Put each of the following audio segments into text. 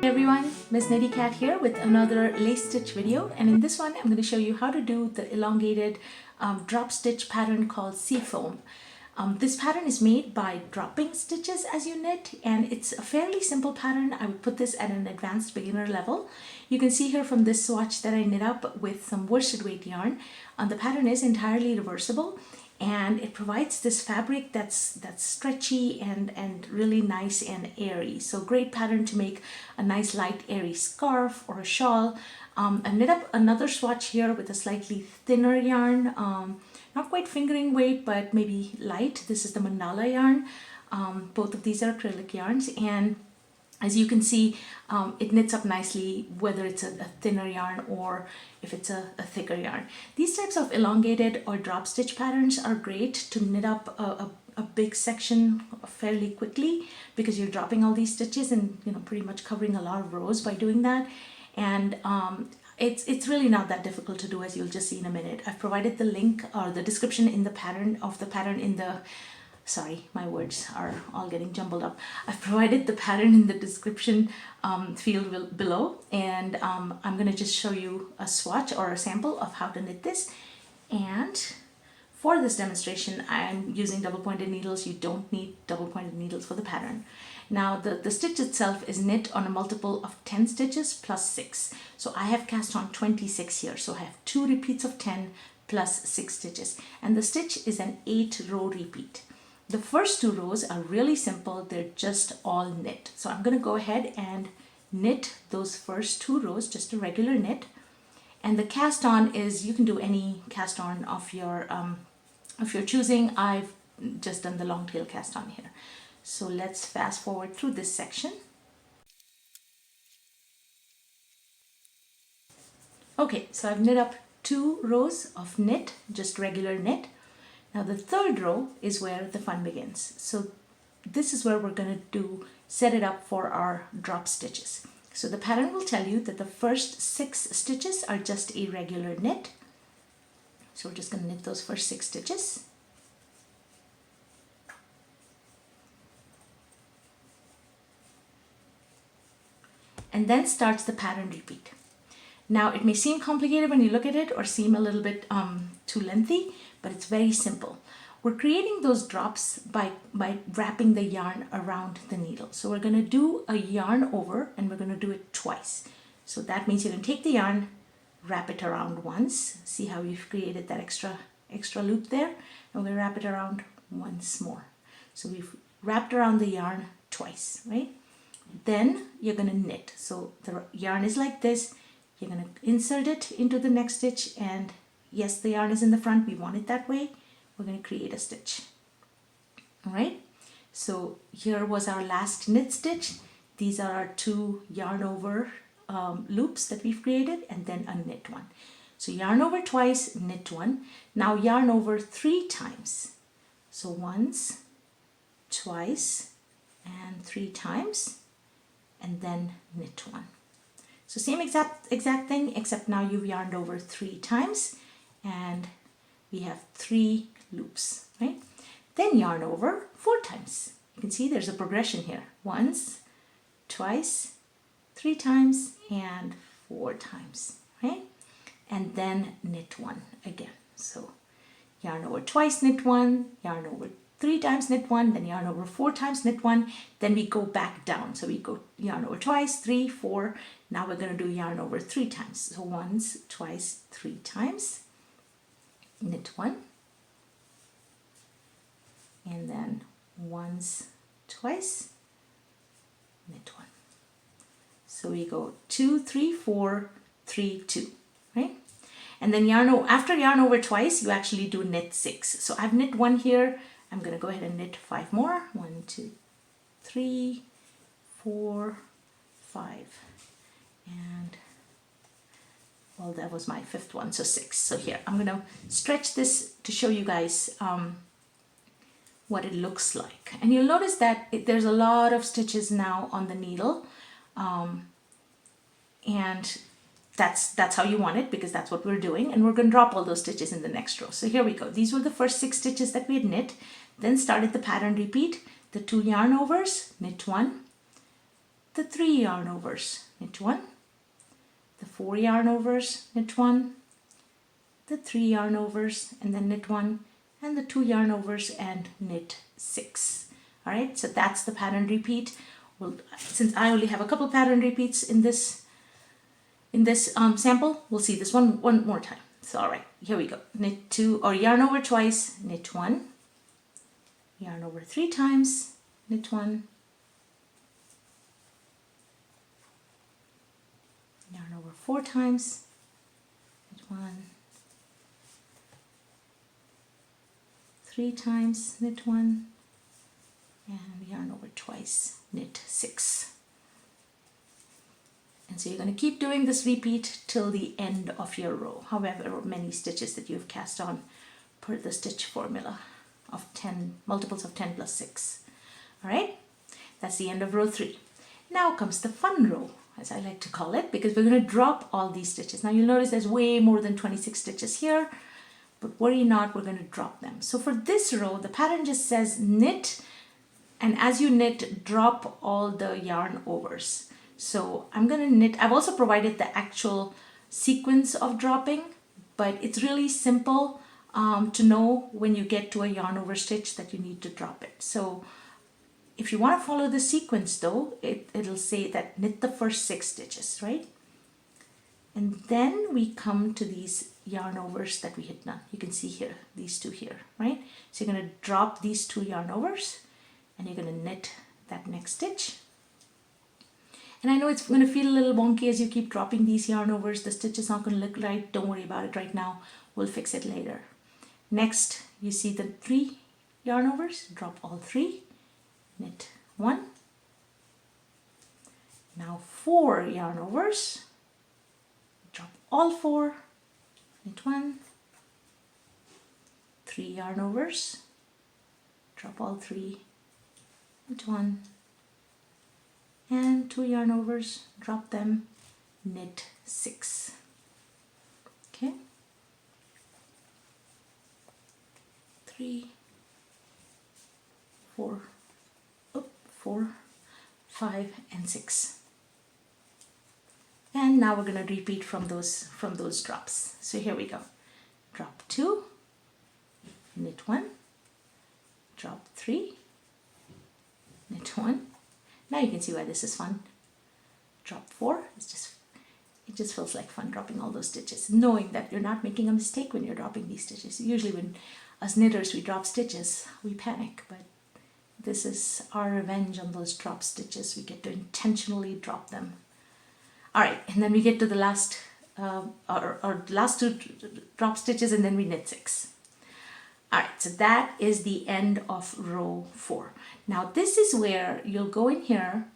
Hey everyone, Miss Knittycat here with another lace stitch video, and in this one I'm going to show you how to do the elongated drop stitch pattern called Seafoam. This pattern is made by dropping stitches as you knit, and it's a fairly simple pattern. I would put this at an advanced beginner level. You can see here from this swatch that I knit up with some worsted weight yarn. The pattern is entirely reversible, and it provides this fabric that's stretchy and really nice and airy. So great pattern to make a nice light airy scarf or a shawl. I knit up another swatch here with a slightly thinner yarn, not quite fingering weight but maybe light. This is the mandala yarn. Both of these are acrylic yarns, and as you can see, it knits up nicely whether it's a thinner yarn or if it's a thicker yarn. These types of elongated or drop stitch patterns are great to knit up a big section fairly quickly, because you're dropping all these stitches and pretty much covering a lot of rows by doing that. And it's really not that difficult to do, as you'll just see in a minute. I've provided the link or the description in the pattern in the sorry, my words are all getting jumbled up. I've provided the pattern in the description field below, and I'm going to just show you a swatch or a sample of how to knit this. And for this demonstration, I'm using double pointed needles. You don't need double pointed needles for the pattern. Now the stitch itself is knit on a multiple of 10 stitches plus 6. So I have cast on 26 here. So I have 2 repeats of 10 plus 6 stitches. And the stitch is an 8-row repeat. The first 2 rows are really simple. They're just all knit. So I'm going to go ahead and knit those first 2 rows, just a regular knit. And the cast on is, you can do any cast on of your choosing. I've just done the long tail cast on here. So let's fast forward through this section. Okay, so I've knit up 2 rows of knit, just regular knit. Now the third row is where the fun begins. So this is where we're going to set it up for our drop stitches. So the pattern will tell you that the first 6 stitches are just a regular knit. So we're just going to knit those first 6 stitches. And then starts the pattern repeat. Now it may seem complicated when you look at it, or seem a little bit too lengthy, but it's very simple. We're creating those drops by wrapping the yarn around the needle. So we're going to do a yarn over, and we're going to do it twice. So that means you're going to take the yarn, wrap it around once. See how we've created that extra loop there? And we're going to wrap it around once more. So we've wrapped around the yarn twice, right? Then you're going to knit. So the yarn is like this. You're going to insert it into the next stitch, and yes, the yarn is in the front. We want it that way. We're going to create a stitch. All right. So here was our last knit stitch. These are our 2 yarn over loops that we've created, and then a knit one. So yarn over twice, knit one. Now yarn over 3 times. So once, twice, and 3 times, and then knit one. So same exact thing, except now you've yarned over 3 times, and we have 3 loops, right? Then yarn over 4 times. You can see there's a progression here. Once, twice, 3 times, and 4 times, right? And then knit one again. So yarn over twice, knit one, yarn over 3 times, knit one, then yarn over 4 times, knit one, then we go back down. So we go yarn over twice, 3, 4. Now we're going to do yarn over 3 times. So once, twice, 3 times, knit one, and then once, twice, knit one. So we go 2, 3, 4, 3, 2, right? And then after yarn over twice, you actually do knit 6. So I've knit 1 here. I'm going to go ahead and knit 5 more. 1, 2, 3, 4, 5. And well, that was my 5th one, so 6. So here, I'm going to stretch this to show you guys what it looks like. And you'll notice that there's a lot of stitches now on the needle. And that's how you want it, because that's what we're doing. And we're going to drop all those stitches in the next row. So here we go. These were the first 6 stitches that we had knit. Then started the pattern repeat. The 2 yarn overs, knit 1, the 3 yarn overs, knit 1, the 4 yarn overs, knit 1, the 3 yarn overs and then knit 1, and the 2 yarn overs and knit 6. All right, so that's the pattern repeat. Well, since I only have a couple pattern repeats in this sample, we'll see this one more time. So all right, here we go. Knit 2 or yarn over twice, knit 1, yarn over 3 times, knit 1, yarn over 4 times, knit 1, 3 times, knit 1, and yarn over twice, knit 6. And so you're going to keep doing this repeat till the end of your row, however many stitches that you've cast on per the stitch formula of 10 multiples of 10 plus 6. All right, that's the end of row 3. Now comes the fun row, as I like to call it, because we're going to drop all these stitches. Now you'll notice there's way more than 26 stitches here, but worry not, we're going to drop them. So for this row, the pattern just says knit, and as you knit, drop all the yarn overs. So I'm going to knit. I've also provided the actual sequence of dropping, but it's really simple to know when you get to a yarn over stitch that you need to drop it. So if you want to follow the sequence though, it'll say that knit the first 6 stitches, right? And then we come to these yarn overs that we had done. You can see here, these 2 here, right? So you're going to drop these 2 yarn overs and you're going to knit that next stitch. And I know it's going to feel a little wonky as you keep dropping these yarn overs. The stitch is not going to look right. Don't worry about it right now. We'll fix it later. Next, you see the 3 yarn overs. Drop all 3. Knit 1. Now 4 yarn overs. Drop all 4. Knit 1. 3 yarn overs. Drop all 3. Knit 1. And 2 yarn overs, drop them, knit 6. Okay, 3, 4, 4, 5, and 6. And now we're going to repeat from those drops. So here we go. Drop 2, knit 1, drop 3, knit 1. Now you can see why this is fun. Drop 4. It just feels like fun dropping all those stitches, knowing that you're not making a mistake when you're dropping these stitches. Usually when us knitters we drop stitches, we panic, but this is our revenge on those drop stitches. We get to intentionally drop them. All right, and then we get to the last our last 2 drop stitches, and then we knit 6. All right, so that is the end of row 4. Now this is where you'll go in here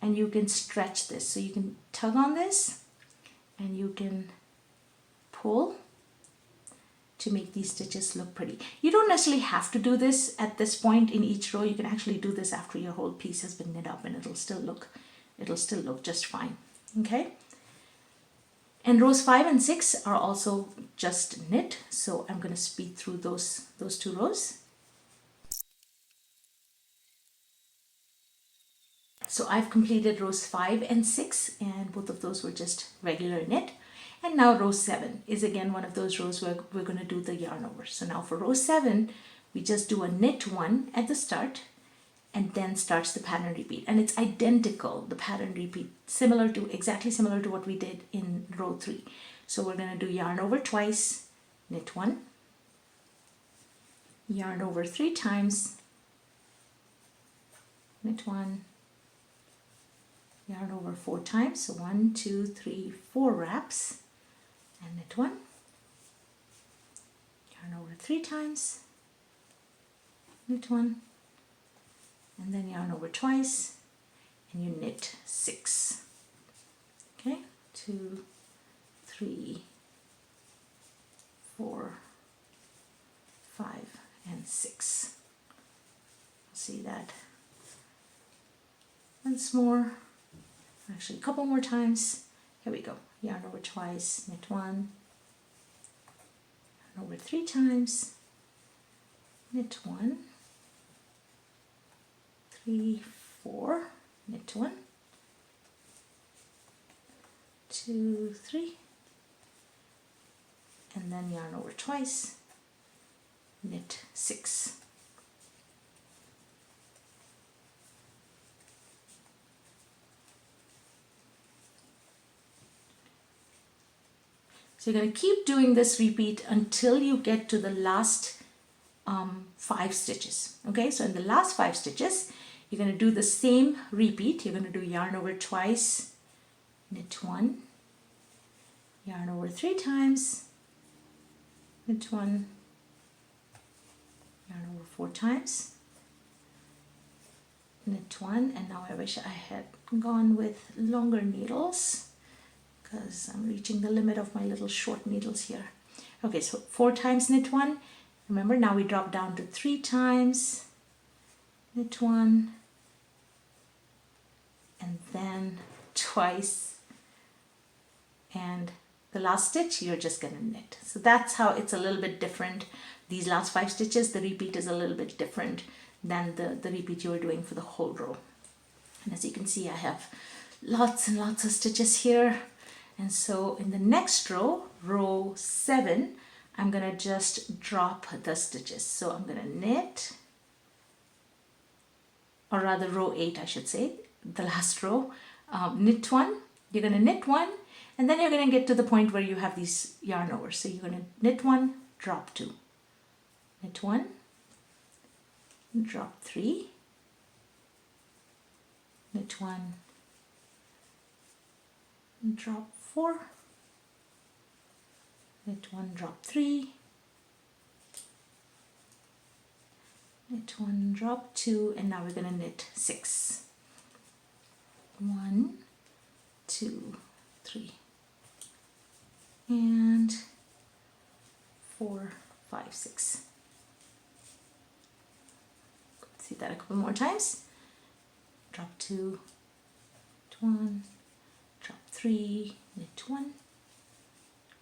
and you can stretch this. So you can tug on this and you can pull to make these stitches look pretty. You don't necessarily have to do this at this point in each row. You can actually do this after your whole piece has been knit up, and it'll still look just fine. Okay. And rows 5 and 6 are also just knit, so I'm going to speed through those 2 rows. So I've completed rows 5 and 6, and both of those were just regular knit. And now row 7 is again one of those rows where we're going to do the yarn over. So now for row 7, we just do a knit 1 at the start, and then starts the pattern repeat. And it's identical, the pattern repeat, exactly similar to what we did in row 3. So we're going to do yarn over twice, knit 1, yarn over 3 times, knit 1, yarn over 4 times, so 1, 2, 3, 4 wraps, and knit 1, yarn over 3 times, knit 1, and then yarn over twice, and you knit 6. Okay, 2, 3, 4, 5, and 6. See that once more, actually a couple more times. Here we go. Yarn over twice, knit 1, yarn over 3 times, knit 1, 3, 4, knit 1, 2, 3, and then yarn over twice, knit 6. So you're going to keep doing this repeat until you get to the last 5 stitches. Okay, so in the last 5 stitches, you're going to do the same repeat. You're going to do yarn over twice, knit 1, yarn over 3 times, knit 1, yarn over 4 times, knit 1, and now I wish I had gone with longer needles because I'm reaching the limit of my little short needles here. Okay, so 4 times knit 1. Remember, now we drop down to 3 times, knit 1, and then twice, and the last stitch you're just going to knit. So that's how it's a little bit different. These last 5 stitches, the repeat is a little bit different than the repeat you were doing for the whole row. And as you can see, I have lots and lots of stitches here. And so in the next row, row 7, I'm going to just drop the stitches. So I'm going to knit, or rather row 8 I should say, the last row, knit 1, you're going to knit 1, and then you're going to get to the point where you have these yarn overs. So you're going to knit 1, drop 2, knit 1, drop 3, knit 1, drop 4, knit 1, drop 3, knit 1, drop 2, and now we're going to knit 6. 1, 2, 3, and 4, 5, 6. See that a couple more times. Drop 2, knit 1, drop 3, knit 1,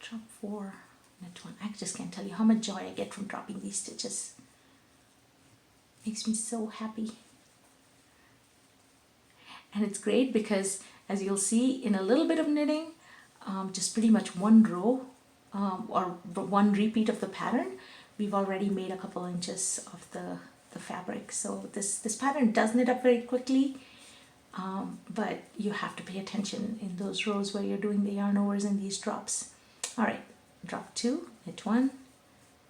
drop 4, knit 1. I just can't tell you how much joy I get from dropping these stitches. Makes me so happy. And it's great because, as you'll see in a little bit of knitting, just pretty much one row or one repeat of the pattern, we've already made a couple inches of the fabric. So this pattern does knit up very quickly, but you have to pay attention in those rows where you're doing the yarn overs and these drops. All right, drop 2, knit 1,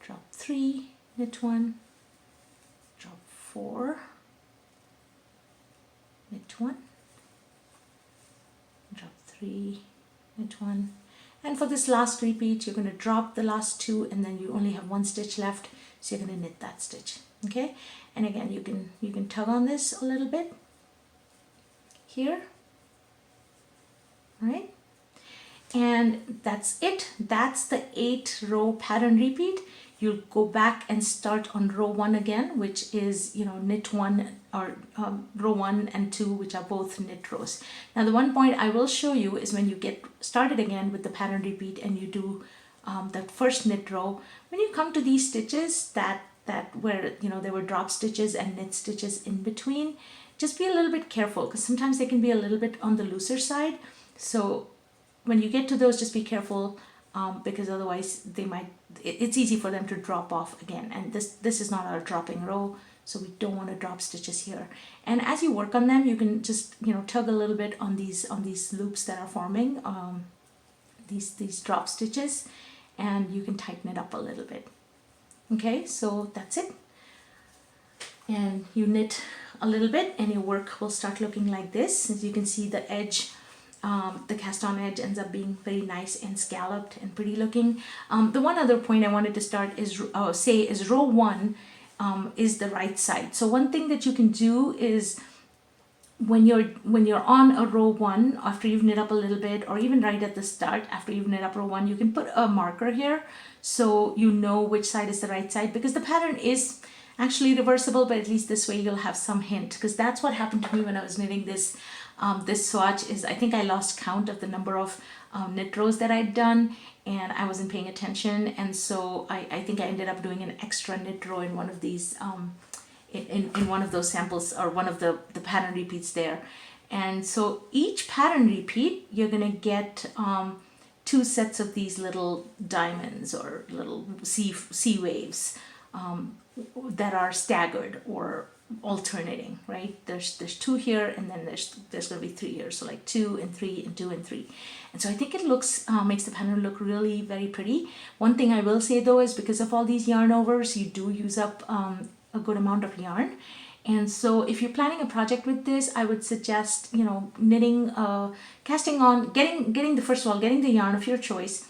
drop 3, knit 1, drop 4, knit 1, drop 3, knit 1, and for this last repeat you're going to drop the last 2, and then you only have 1 stitch left, so you're going to knit that stitch. Okay, and again you can tug on this a little bit here, right? And that's it. That's the 8 row pattern repeat. You'll go back and start on row 1 again, which is, you know, knit 1 or row 1 and 2, which are both knit rows. Now the one point I will show you is when you get started again with the pattern repeat and you do that first knit row, when you come to these stitches that where, you know, there were drop stitches and knit stitches in between, just be a little bit careful because sometimes they can be a little bit on the looser side. So when you get to those, just be careful because otherwise they might, it's easy for them to drop off again. And this is not our dropping row, so we don't want to drop stitches here. And as you work on them, you can just, you know, tug a little bit on these loops that are forming, these drop stitches, and you can tighten it up a little bit. Okay, so that's it. And you knit a little bit and your work will start looking like this. As you can see, the edge, the cast on edge ends up being very nice and scalloped and pretty looking. The one other point I wanted to start is say is row 1 is the right side. So one thing that you can do is when you're on a row 1, after you've knit up a little bit, or even right at the start after you've knit up row 1, you can put a marker here so you know which side is the right side, because the pattern is actually reversible, but at least this way you'll have some hint, because that's what happened to me when I was knitting this this swatch. Is I think I lost count of the number of knit rows that I'd done, and I wasn't paying attention, and so I think I ended up doing an extra knit row in one of these in one of those samples, or one of the pattern repeats there. And so each pattern repeat, you're gonna get 2 sets of these little diamonds or little sea waves that are staggered or alternating, right? There's 2 here, and then there's going to be 3 here, so like 2 and 3 and 2 and 3. And so I think it looks makes the pattern look really very pretty. One thing I will say though is because of all these yarn overs, you do use up a good amount of yarn. And so if you're planning a project with this, I would suggest, you know, knitting, casting on, getting the, first of all, getting the yarn of your choice,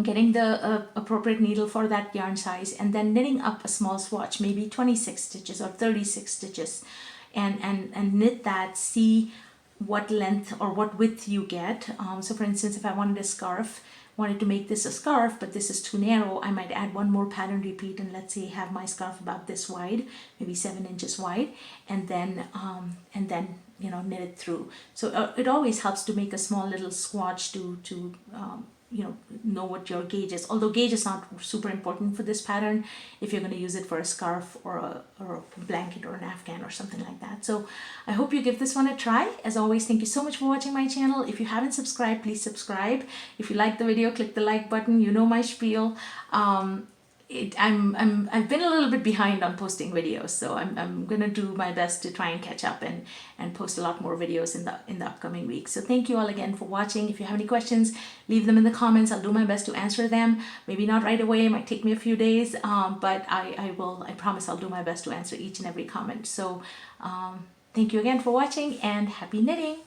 getting the appropriate needle for that yarn size, and then knitting up a small swatch, maybe 26 stitches or 36 stitches, and knit that, see what length or what width you get. So for instance, if I wanted to make this a scarf, but this is too narrow, I might add 1 more pattern repeat and let's say have my scarf about this wide, maybe 7 inches wide, and then you know, knit it through. So it always helps to make a small little swatch to you know what your gauge is, although gauge is not super important for this pattern if you're going to use it for a scarf or a blanket or an afghan or something like that. So I hope you give this one a try. As always, thank you so much for watching my channel. If you haven't subscribed, please subscribe. If you like the video, click the like button. You know my spiel. I've been a little bit behind on posting videos, so I'm gonna do my best to try and catch up and post a lot more videos in the upcoming weeks. So thank you all again for watching. If you have any questions, leave them in the comments. I'll do my best to answer them. Maybe not right away, it might take me a few days, but I promise I'll do my best to answer each and every comment. So thank you again for watching, and happy knitting.